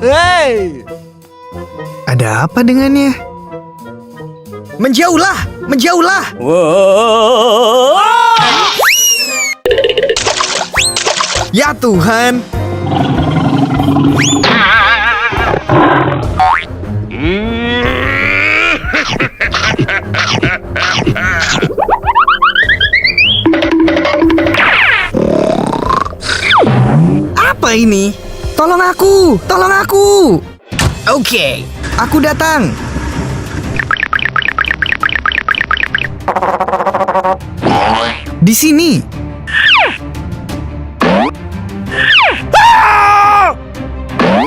Hei. Ada apa dengannya? Menjauhlah! Menjauhlah! Wow. Ya Tuhan! Apa ini? Tolong aku! Tolong aku! Oke, aku datang. Di sini.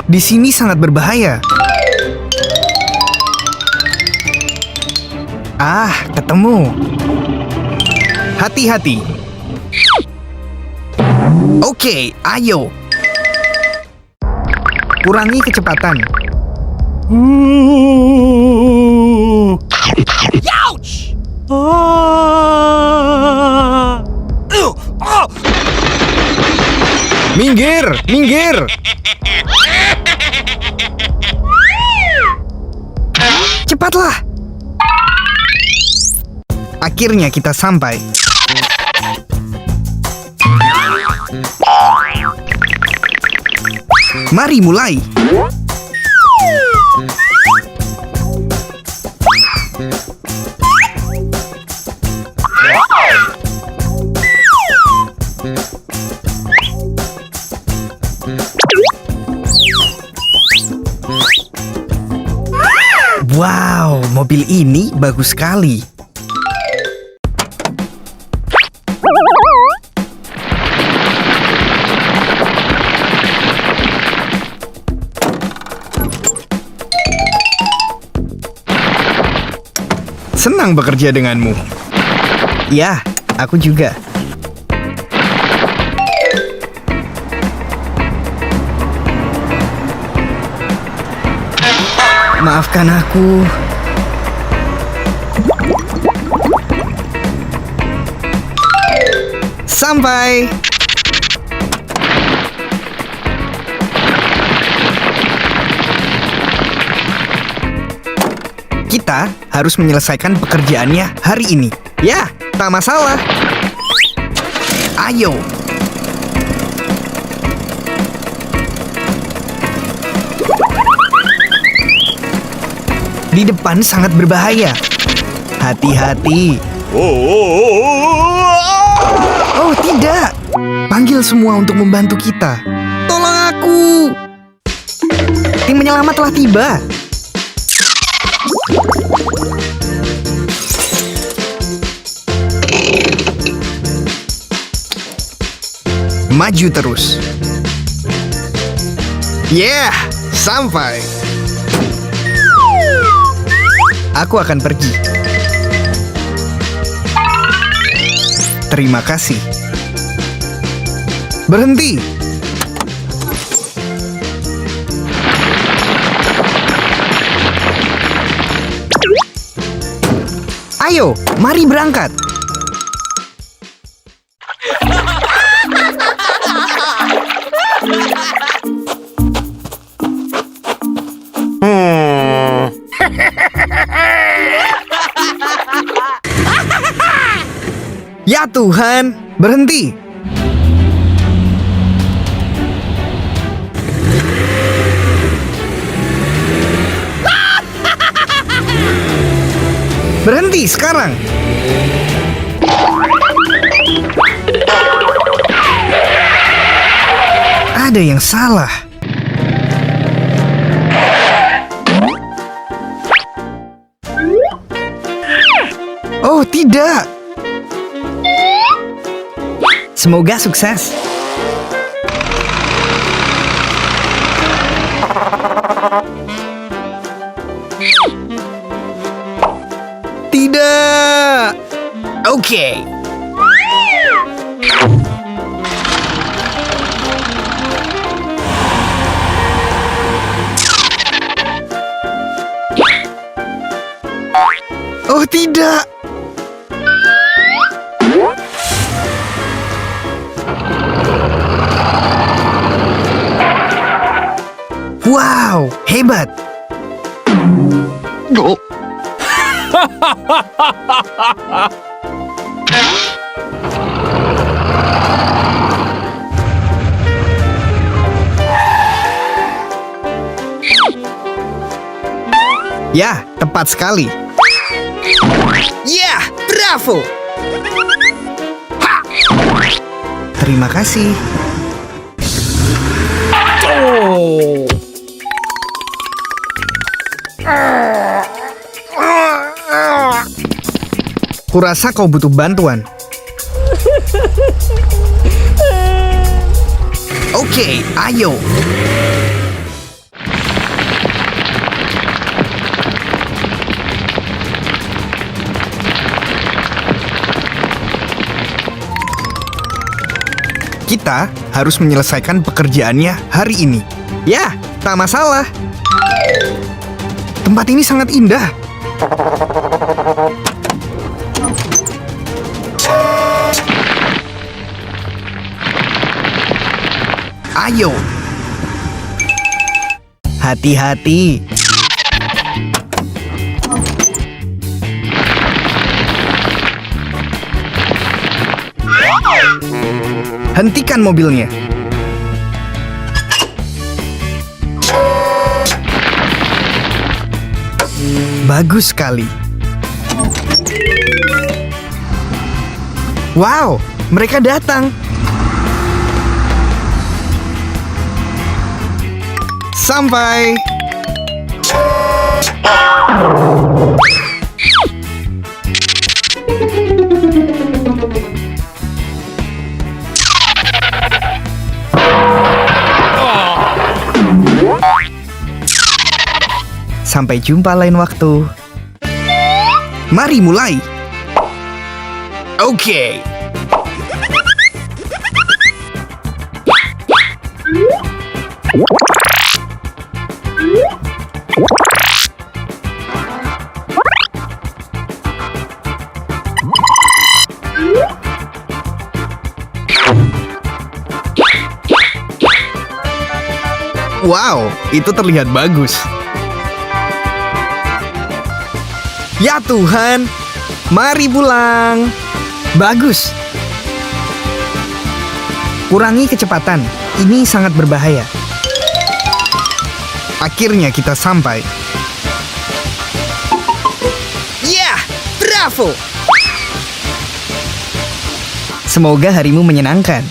Di sini sangat berbahaya. Ah, ketemu. Hati-hati. Oke, ayo. Kurangi kecepatan. Ouch! Minggir, minggir. Cepatlah. Akhirnya kita sampai. Mari mulai. Wow, mobil ini bagus sekali. Senang bekerja denganmu. Ya, aku juga. Maafkan aku. Sampai. Kita harus menyelesaikan pekerjaannya hari ini. Ya, tak masalah. Ayo. Di depan sangat berbahaya. Hati-hati. Oh, tidak. Panggil semua untuk membantu kita. Tolong aku. Tim penyelamat telah tiba. Maju terus. Yeah, sampai. Aku akan pergi. Terima kasih. Berhenti. Ayo, mari berangkat. Ya Tuhan, berhenti. Berhenti sekarang. Ada yang salah. Oh, tidak. Semoga sukses. Tidak. Oke. Oh, tidak. Wow, hebat. Ya, tepat sekali. Ya, bravo. Ha! Terima kasih. Oh. Kurasa kau butuh bantuan. Oke, ayo. Kita harus menyelesaikan pekerjaannya hari ini. Ya, tak masalah. Tempat ini sangat indah. Ayo. Hati-hati. Hentikan mobilnya. Bagus sekali. Wow, mereka datang. Sampai. Sampai jumpa lain waktu. Mari mulai. Oke. Wow, itu terlihat bagus. Ya Tuhan, mari pulang. Bagus. Kurangi kecepatan, ini sangat berbahaya. Akhirnya kita sampai. Ya, bravo. Semoga harimu menyenangkan.